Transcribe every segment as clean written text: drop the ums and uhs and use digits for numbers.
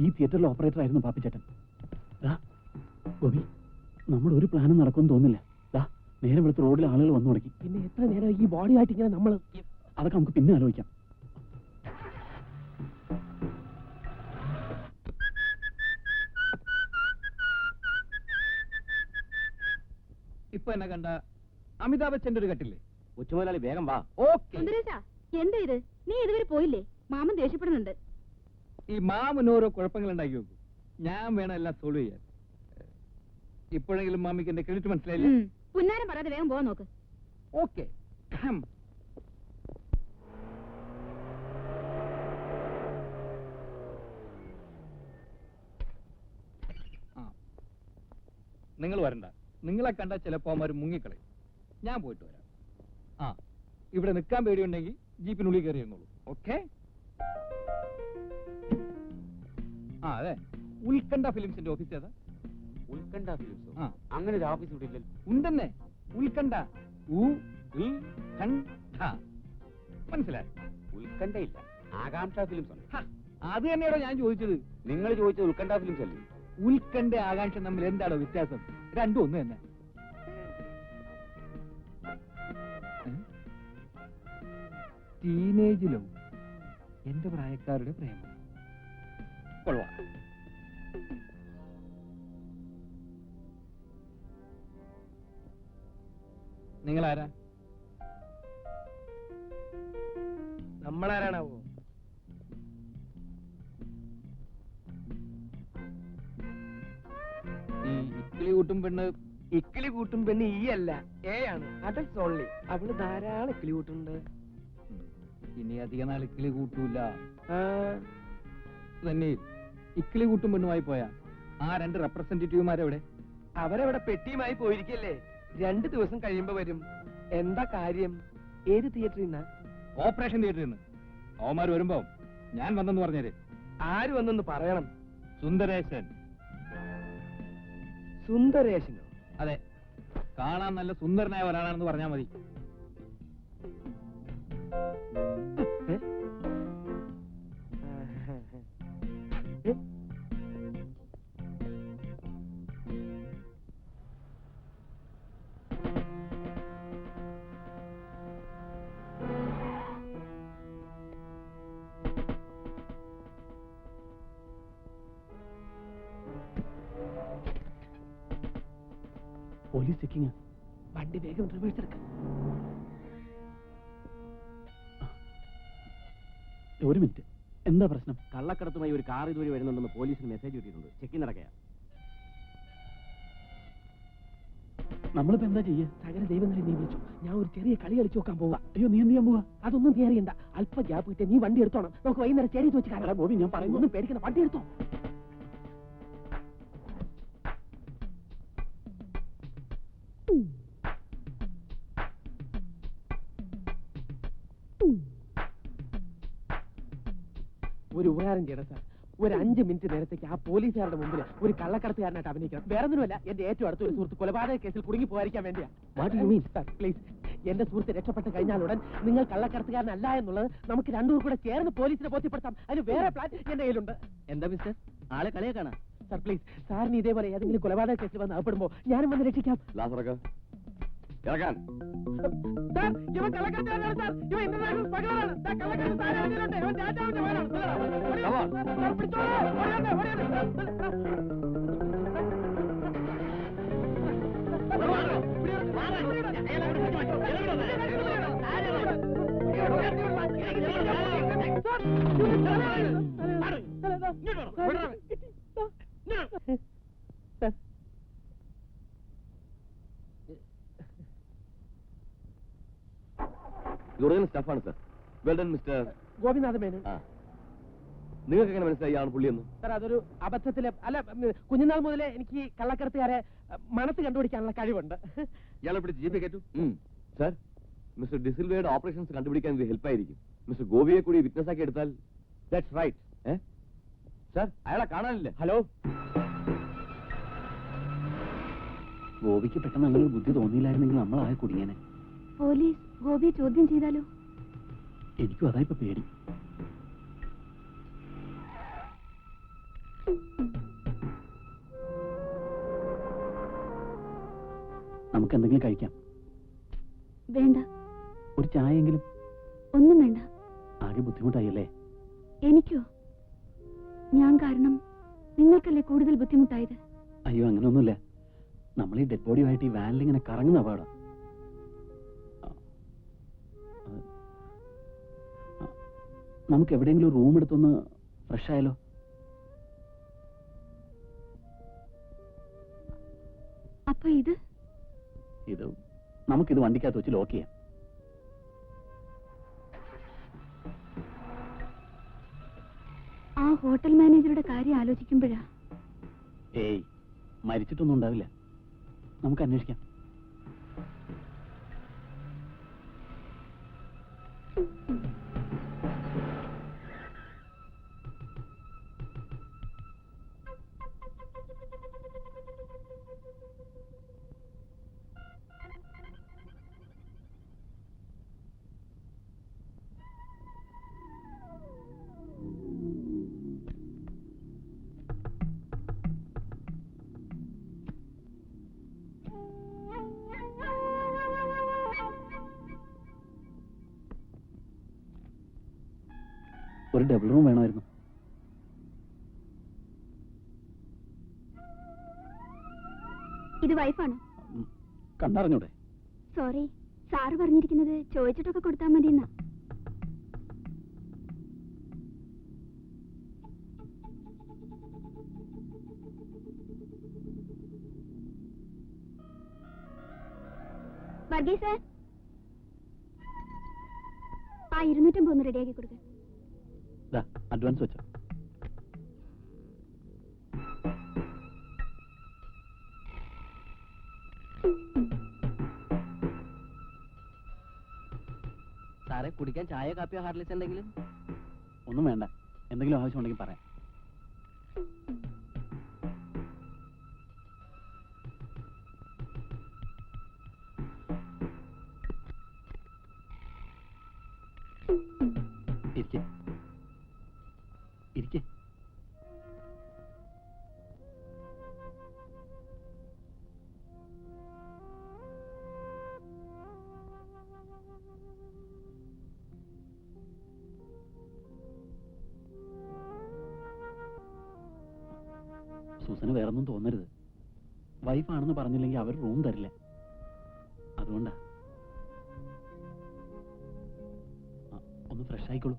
ഈ തിയേറ്ററിലെ ഓപ്പറേറ്റർ ആയിരുന്നു പാപ്പിച്ചേട്ടൻ. ഗോപി, നമ്മുടെ ഒരു പ്ലാനും നടക്കുമെന്ന് തോന്നില്ല. നേരെ വെളുത്ത് റോഡിൽ ആളുകൾ വന്നു തുടങ്ങി. പിന്നെ എത്ര നേരം ഈ ബോഡി ആയിട്ട് ഇങ്ങനെ നമ്മൾ അതൊക്കെ നമുക്ക് പിന്നെ ആലോചിക്കാം. ഇപ്പൊ എന്നെ കണ്ട അമിതാഭ് ബച്ചന്റെ ഒരു കട്ടില്ലേ? കൊച്ചുമുതലാളി വേഗം വാ. ഓക്കെ. എന്താ ഇത്? നീ ഇതുവരെ പോയില്ലേ? മാമൻ ദേഷ്യപ്പെടുന്നുണ്ട്. ഈ മാമന് ഓരോ കുഴപ്പങ്ങൾ ഉണ്ടാക്കി വെക്കും. ഞാൻ വേണം എല്ലാം സോൾവ് ചെയ്യാൻ. ഇപ്പോഴെങ്കിലും മാമിക്ക് എന്റെ ക്രെഡിറ്റ് മനസ്സിലായില്ലേ? പുന്നാരം പറയാതെ വേഗം പോവാൻ നോക്ക്. ഓക്കെ. നിങ്ങൾ വരണ്ട. നിങ്ങളെ കണ്ട ചിലപ്പോ അവന്മാർ മുങ്ങിക്കളയും. ഞാൻ പോയിട്ട് വരാം. ഇവിടെ നിൽക്കാൻ പേടിയുണ്ടെങ്കിൽ ജീപ്പിനുള്ളിൽ കയറി ഇരുന്നോളൂ. ഓക്കെ? അതെ. ഉത്കണ്ഠ ഫിലിംസിന്റെ ഓഫീസ് ഏതാ? ഉത്കണ്ഠ ഫിലിംസോ? അങ്ങനെ ഒരു ഓഫീസ് ഇവിടെ ഇല്ലല്ലോ. ഉണ്ടെന്നെ. ഉത്കണ്ഠ. മനസ്സിലായി? ഉത്കണ്ഠയില്ല, ആകാംക്ഷ ഫിലിംസ് ഉണ്ട്. അത് തന്നെയാണോ ഞാൻ ചോദിച്ചത്? നിങ്ങൾ ചോദിച്ചത് ഉത്കണ്ഠ ഫിലിംസ് അല്ലേ? ഉത്കണ്ഠ ആകാംക്ഷ തമ്മിൽ എന്താണോ വ്യത്യാസം? രണ്ടും ഒന്ന് തന്നെ. ടീനേജിലും എന്റെ പ്രായക്കാരുടെ പ്രേമം കൊള്ളാം. നിങ്ങളാരാ? നമ്മളാരാണാവോ? ഈ ഇക്കിളി കൂട്ടും പെണ്ണ്. ഇക്കിളി കൂട്ടും പെണ്ണ് ഈ അല്ല, എ ആണ്. Adults only. അവള് ധാരാളം ഇക്കിളി കൂട്ടുണ്ട്. ഇനി അധിക നാൾ ഇക്കിളി കൂട്ടൂല. തന്നെ ഇക്കിളി കൂട്ടും പെണ്ണുമായി പോയാ ആ രണ്ട് റെപ്രസെന്റേറ്റീവുമാരെവിടെ? അവരവിടെ പെട്ടിയുമായി പോയിരിക്കല്ലേ. 2 ദിവസം കഴിയുമ്പോ വരും. എന്താ കാര്യം? ഏത് തിയേറ്ററിൽ നിന്നാ? ഓപ്പറേഷൻ തിയേറ്ററിൽ നിന്ന്. അവന്മാർ വരുമ്പോ ഞാൻ വന്നെന്ന് പറഞ്ഞേര്. ആര് വന്നെന്ന് പറയണം. സുന്ദരേശൻ. സുന്ദരേശനോ? അതെ, കാണാൻ നല്ല സുന്ദരനായ ഒരാളാണെന്ന് പറഞ്ഞാൽ മതി. Police checking. വണ്ടി വേഗം റിവേഴ്സ് എടുക്ക. ഒരു മിനിറ്റ്, എന്താ പ്രശ്നം? കള്ളക്കടത്തുമായി ഒരു കാർ ഇതുവഴി വരുന്നുണ്ടെന്ന് പോലീസിന് മെസ്സേജ് കിട്ടിയിട്ടുണ്ട്. ചെക്കിങ് നടക്കുക. നമ്മളിപ്പോ എന്താ ചെയ്യാ? സകല ദൈവങ്ങളെ നീ വിളിച്ചു. ഞാൻ ഒരു ചെറിയ കളി കളിച്ചു നോക്കാൻ പോവാ. അയ്യോ, നീ എന്ത് ചെയ്യാൻ പോവാ? അതൊന്നും നീ അറിയണ്ട. അല്പ ഗ്യാപ്പ് കിട്ടിയ നീ വണ്ടി എടുത്തോണം. നമുക്ക് വൈകുന്നേരം ചേരി വെച്ച് കാണാം. ബോബി, ഞാൻ പറയുന്നു, ഒന്നും പേടിക്കണ, വണ്ടി എടുത്തോ. ഒരു ഉപകാരം ചെയ്യണം സാർ. ഒരു 5 മിനിറ്റ് നേരത്തേക്ക് ആ പോലീസുകാരുടെ മുമ്പിൽ ഒരു കള്ളക്കടത്തുകാരനായിട്ട് അഭിനയിക്കണം. വേറെ ഒന്നുമല്ല, എന്റെ ഏറ്റവും അടുത്ത ഒരു സുഹൃത്ത് കൊലപാതക കേസിൽ കുടുങ്ങി പോകാതിരിക്കാൻ വേണ്ടിയാ. What you mean sir? Please, എന്റെ സുഹൃത്ത് രക്ഷപ്പെട്ട് കഴിഞ്ഞാലുടൻ നിങ്ങൾ കള്ളക്കടത്തുകാരനല്ല എന്നുള്ളത് നമുക്ക് 2 പേർ കൂടെ ചേർന്ന് പോലീസിനെ ബോധ്യപ്പെടുത്താം. അതിന് വേറെ പ്ലാൻ എന്റെ കയ്യിലുണ്ട്. എന്താ മിസ്റ്റർ, ആളെ കളിയാക്കാണ്? സാർ പ്ലീസ്, സാറിന് ഇതേപോലെ ഏതെങ്കിലും കൊലപാതക കേസിൽ വന്ന് അകപ്പെടുമ്പോ ഞാനും വന്ന് രക്ഷിക്കാം. ഇറക്കാൻ സാർ, ഇവൻ കള്ളക്കടത്തുകാരനാണ് സാർ. ഇവൻ ഇന്റർനാഷണൽ സ്മഗ്ലറാണ്. സാർ, കള്ളക്കടത്ത് സാർ അറിഞ്ഞിട്ടുണ്ട്. ഇവൻ രാജാവിന്റെ മകനാണ്. സാർ, പിടിച്ചോളൂ. ഓടിയാണ്ട്, ഓടിയാണ്ട്. സ്റ്റഫാണ് sir. Well done mister Gopinatha Menon. നിങ്ങൾക്ക് എങ്ങനെ മനസ്സിലായി ആണ് പുള്ളിയെന്ന്? സാർ, അതൊരു അബദ്ധത്തില് അല്ല, കുഞ്ഞുനാൾ മുതലേ എനിക്ക് കള്ളക്കടത്തുകാരെ മനസ്സ് കണ്ടുപിടിക്കാനുള്ള കഴിവുണ്ട്. ഇയാളെ പിടിച്ച് ജീപ്പേ കയറ്റു. സാർ, മിസ്റ്റർ ഡിസിൽവയുടെ ഓപ്പറേഷൻസ് കണ്ടുപിടിക്കാൻ ഇത് ഹെൽപ്പായിരിക്കും. മിസ്റ്റർ ഗോപിയെ കൂടി വിറ്റ്നസ് ആക്കി എടുത്താൽ. That's right. സാർ, അയാളെ കാണാനില്ല. ഹലോ. ഗോപിക്ക് പെട്ടെന്ന് അങ്ങനെ ബുദ്ധി തോന്നിയില്ലായിരുന്നെങ്കിൽ നമ്മളായ കുടുങ്ങിയനെ. പോലീസ് ഗോപിയെ ചോദ്യം ചെയ്താലോ? എനിക്കും അതായിപ്പോ പേടി. നമുക്ക് എന്തെങ്കിലും കഴിക്കാം. വേണ്ട. ഒരു ചായയെങ്കിലും. ഒന്നും വേണ്ട. ആകെ ബുദ്ധിമുട്ടായല്ലേ? എനിക്കോ? ഞാൻ കാരണം നിങ്ങൾക്കല്ലേ കൂടുതൽ ബുദ്ധിമുട്ടായത്? അയ്യോ, അങ്ങനെയൊന്നുമില്ല. നമ്മൾ ഈ ഡെഡ് ബോഡിയുമായിട്ട് ഈ വാനിൽ ഇങ്ങനെ കറങ്ങുന്ന അപകടം. നമുക്ക് എവിടെയെങ്കിലും റൂം എടുത്തൊന്ന് ഫ്രഷ് ആയാലോ? അപ്പൊ ഇത് നമുക്കിത് വണ്ടിക്കകത്ത് വെച്ച് ലോക്ക് ചെയ്യാം. ആ ഹോട്ടൽ മാനേജറുടെ കാര്യം ആലോചിക്കുമ്പോഴാ. ഏയ്, മരിച്ചിട്ടൊന്നും ഉണ്ടാവില്ല. നമുക്ക് അന്വേഷിക്കാം. ഒരു ഡബിൾ റൂം വേണമായിരുന്നു. ഇത് വൈഫാണോ? കണ്ടറിഞ്ഞൂടെ? സോറി, സാറ് പറഞ്ഞിരിക്കുന്നത് ചോദിച്ചിട്ടൊക്കെ കൊടുത്താൽ മതി എന്നാ. വർഗീസ്, ആ 250 ഒന്ന് റെഡിയാക്കി കൊടുക്ക. അഡ്വാൻസ് വെച്ചോ. സാറേ, കുടിക്കാൻ ചായ കാപ്പിയോ ഹാർലിക്സ് എന്തെങ്കിലും? ഒന്നും വേണ്ട. എന്തെങ്കിലും ആവശ്യമുണ്ടെങ്കിൽ പറയാം. ഇരിക്കെ ഇരിക്കെ. സൂസന് വേറൊന്നും തോന്നരുത്. വൈഫാണെന്ന് പറഞ്ഞില്ലെങ്കിൽ അവർ റൂം തരില്ല. അതുകൊണ്ടാ. ഒന്ന് ഫ്രഷ് ആയിക്കോളൂ.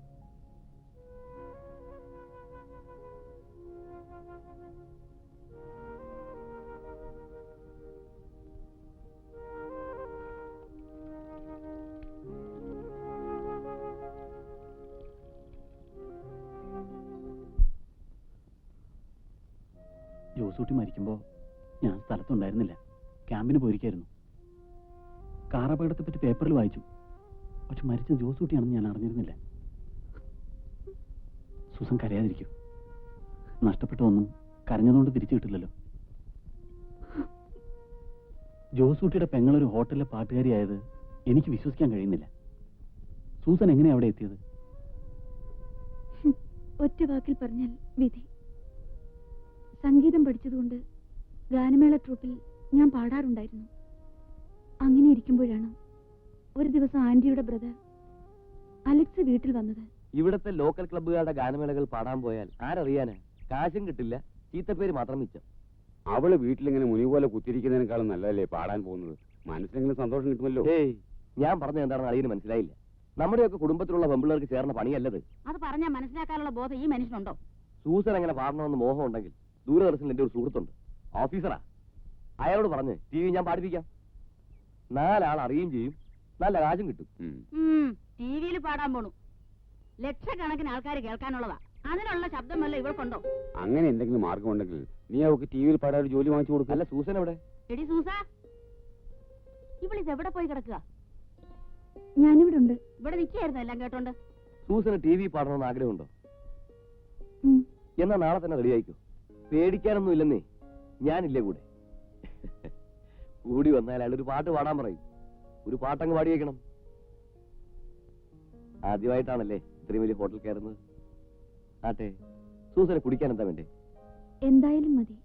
ജോസൂട്ടി മരിക്കുമ്പോ ഞാൻ സ്ഥലത്തുണ്ടായിരുന്നില്ല. ക്യാമ്പിന് പോയിരിക്കായിരുന്നു. കാർ അപകടത്തെപ്പറ്റി പേപ്പറിൽ വായിച്ചു. പക്ഷെ മരിച്ച ജോസൂട്ടിയാണെന്ന് ഞാൻ അറിഞ്ഞിരുന്നില്ല. സൂസൻ കരയാതിരിക്കൂ. നഷ്ടപ്പെട്ടതൊന്നും കരഞ്ഞതുകൊണ്ട് തിരിച്ചു കിട്ടില്ലല്ലോ. ജോസൂട്ടിയുടെ പെങ്ങളൊരു ഹോട്ടലിലെ പാട്ടുകാരിയായത് എനിക്ക് വിശ്വസിക്കാൻ കഴിയുന്നില്ല. സൂസൻ എങ്ങനെയാ അവിടെ എത്തിയത്? ഒറ്റ വാക്കിൽ പറഞ്ഞാൽ വിധി. സംഗീതം പഠിച്ചതുകൊണ്ട് ഗാനമേള ട്രൂപ്പിൽ ഞാൻ പാടാറുണ്ടായിരുന്നു. അങ്ങനെ ഇരിക്കുമ്പോഴാണ് ഒരു ദിവസം ആന്റിയുടെ ബ്രദർ അലക്സ് വീട്ടിൽ വന്നത്. ഇവിടത്തെ ലോക്കൽ ക്ലബ്ബുകാരുടെ ഗാനമേളകൾ പാടാൻ പോയാൽ ആരറിയാനാ? കാശും കിട്ടില്ല, ചീത്തപ്പേര് മാത്രം മിച്ചം. അവള് വീട്ടിലിങ്ങനെ മുനി പോലെ കുത്തിരിക്കുന്നതിനേക്കാളും നല്ലതല്ലേ പാടാൻ പോകുന്നത്? മനസ്സിലെങ്കിലും സന്തോഷം കിട്ടുമല്ലോ. ഏയ്, ഞാൻ പറഞ്ഞത് എന്താണെന്ന് അളിയന് മനസ്സിലായില്ല. നമ്മുടെയൊക്കെ കുടുംബത്തിലുള്ള പെമ്പിള്ളേർക്ക് ചേർന്ന പണിയല്ലത്. അത് പറഞ്ഞാൽ മനസ്സിലാക്കാനുള്ള ബോധം ഈ മനുഷ്യനുണ്ടോ? സൂസൻ അങ്ങനെ പാടണമെന്ന് മോഹം ഉണ്ടെങ്കിൽ ദൂരദർശനിൽ എന്റെ ഒരു സുഹൃത്തുണ്ട്, ഓഫീസറാ. അയാളോട് പറഞ്ഞ് ടി വി ഞാൻ പാടിപ്പിക്കാം. 4 ആൾ അറിയുകയും ചെയ്യും, നല്ല കാശും കിട്ടും. ടി വിയിൽ പാടാൻ പോണു. ലക്ഷക്കണക്കിന് ആൾക്കാർ കേൾക്കാനുള്ളതാ. അതിനുള്ള ശബ്ദം വല്ല ഇവൾക്കുണ്ടോ? അങ്ങനെ എന്തെങ്കിലും മാർഗമുണ്ടെങ്കിൽ നീ അവൾക്ക് ടി വിയിൽ പാടാൻ ഒരു ജോലി വാങ്ങിച്ചു കൊടുക്കും. അല്ല, സൂസൻ എവിടെ? എടി സൂസ, ഇവളിത് എവിടെ പോയി കിടക്കുക? ഞാനിവിടെ ഉണ്ട്. ഇവിടെ നിൽക്കായിരുന്നു എല്ലാം കേട്ടോണ്ട്. സൂസന് ടി വി പാടണമെന്ന് ആഗ്രഹമുണ്ടോ? എന്നാ നാളെ തന്നെ റെഡിയായിക്കോ. പേടിക്കാനൊന്നും ഇല്ലെന്നേ, ഞാനില്ലേ കൂടെ. കൂടി വന്നാൽ അയാൾ ഒരു പാട്ട് പാടാൻ പറയും. ഒരു പാട്ടങ്ങ് പാടി വയ്ക്കണം. ആദ്യമായിട്ടാണല്ലേ ഇത്രയും വലിയ ഹോട്ടൽ കയറുന്നത്. ആട്ടെ, സൂസനെ കുടിക്കാൻ എന്താ വേണ്ടേ? എന്തായാലും മതി.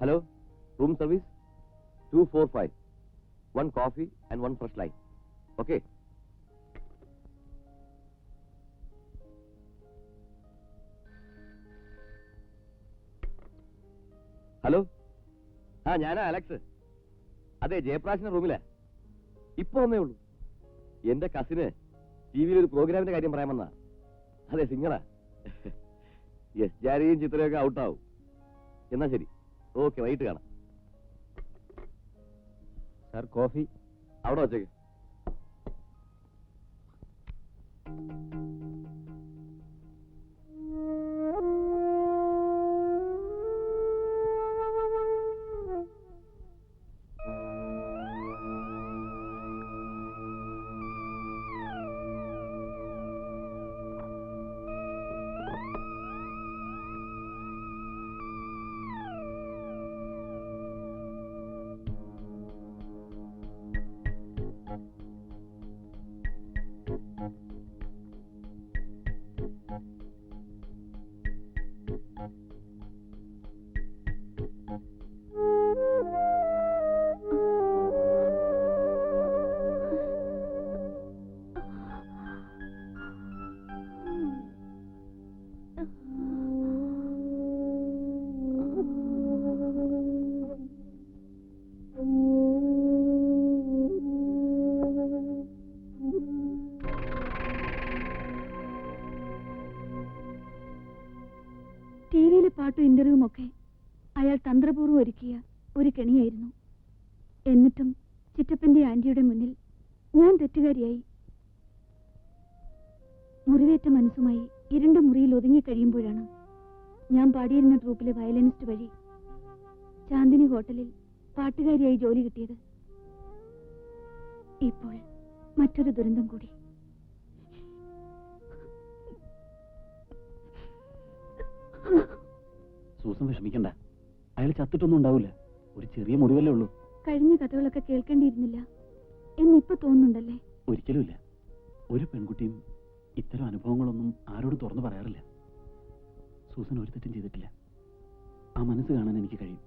Hello, room service 245. 1 coffee and 1 fresh lime. Okay. Hello, ഞാനാ അലക്സ്. അതെ, ജയപ്രാശിന്റെ റൂമിലാ. ഇപ്പൊ വന്നേ ഉള്ളൂ. എന്റെ കസിന് ടിവിയിൽ ഒരു പ്രോഗ്രാമിന്റെ കാര്യം പറയാൻ വന്നാ. അതെ, സിംഗറാ. യെസ്, ജാരിയും ചിത്രയൊക്കെ ഔട്ടാവും. എന്നാ ശരി, ഓക്കെ, വൈകിട്ട് കാണാം. Sir coffee. അവിടെ വച്ചേക്ക്. ടിവിയിലെ പാട്ടും ഇന്റർവ്യൂവും ഒക്കെ അയാൾ തന്ത്രപൂർവ്വം ഒരുക്കിയ ഒരു കെണിയായിരുന്നു. എന്നിട്ടും ചിറ്റപ്പന്റെ ആന്റിയുടെ മുന്നിൽ ഞാൻ തെറ്റുകാരിയായി. മുറിവേറ്റ മനസ്സുമായി ഇരുണ്ട മുറിയിൽ ഒതുങ്ങിക്കഴിയുമ്പോഴാണ് ഞാൻ പാടിയിരുന്ന ട്രൂപ്പിലെ വയലിനിസ്റ്റ് വഴി ചാന്ദിനി ഹോട്ടലിൽ പാട്ടുകാരിയായി ജോലി കിട്ടിയത്. ഇപ്പോൾ മറ്റൊരു ദുരന്തം കൂടി. സൂസൻ വിഷമിക്കണ്ട, അയാൾ ചത്തിട്ടൊന്നും ഉണ്ടാവില്ല. ഒരു ചെറിയ മുറിവല്ലേ ഉള്ളൂ. കഴിഞ്ഞ കഥകളൊക്കെ കേൾക്കേണ്ടിയിരുന്നില്ല എന്നിപ്പോ തോന്നുന്നുണ്ടല്ലേ? ഒരിക്കലുമില്ല. ഒരു പെൺകുട്ടിയും ഇത്തരം അനുഭവങ്ങളൊന്നും ആരോടും തുറന്നു പറയാറില്ല. സൂസൻ ഒരു തെറ്റും ചെയ്തിട്ടില്ല. ആ മനസ്സ് കാണാൻ എനിക്ക് കഴിയും.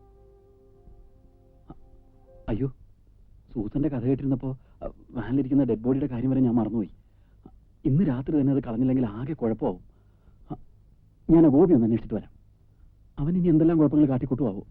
അയ്യോ, സൂസന്റെ കഥ കേട്ടിരുന്നപ്പോ വാനിലിരിക്കുന്ന ഡെഡ് ബോഡിയുടെ കാര്യം വരെ ഞാൻ മറന്നുപോയി. ഇന്ന് രാത്രി തന്നെ അത് കളഞ്ഞില്ലെങ്കിൽ ആകെ കുഴപ്പമാവും. ഞാൻ ഗോപി ഒന്ന് അന്വേഷിച്ചിട്ട് വരാം. അവൻ ഇനി എന്തെല്ലാം കുഴപ്പങ്ങൾ കാട്ടിക്കൂട്ടുമാവോ?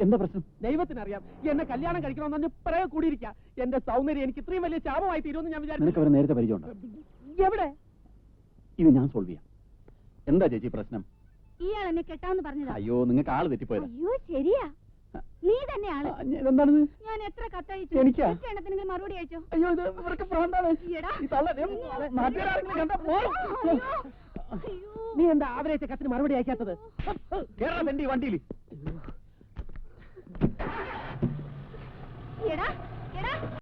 എന്താ പ്രശ്നം? ദൈവത്തിനറിയാം, എന്നെ കല്യാണം കഴിക്കണമെന്ന് പറഞ്ഞ് പിറകെ കൂടിയിരിക്കാം. എന്റെ സൗന്ദര്യം എനിക്ക് ഇത്രയും വലിയ ശാപമായി തീരുമെന്ന് ഞാൻ വിചാരിച്ചു. നിനക്ക് അവരെ നേരത്തെ പരിചയമുണ്ടോ? എവിടെ? ഇത് ഞാൻ സോൾവ് ചെയ്യാം. എന്താ ചേച്ചി പ്രശ്നം? ഇയാൾ എന്നെ കെട്ടാന്ന് പറഞ്ഞതാ. അയ്യോ, നിങ്ങൾക്ക് ആള് തെറ്റിപ്പോയതാ. അയ്യോ ശരിയാ, നീ തന്നെയാണ്. എന്താണിത്? ഞാൻ എത്ര കത്തയച്ചു, എനിക്കാ? എണ്ണത്തിന് മറുപടി അയച്ചോ? അയ്യോ, ഇത് ഇവർക്ക് ഭ്രാന്താണ്. എടാ. ഈ തള്ള ദേ, നാട്ടുകാരെങ്കിലും കണ്ടാ പോ. നീ എന്താ അവരേച്ച കത്തിന് മറുപടി അയക്കാത്തത്? കേരള വണ്ടി വണ്ടിയിൽ എടാ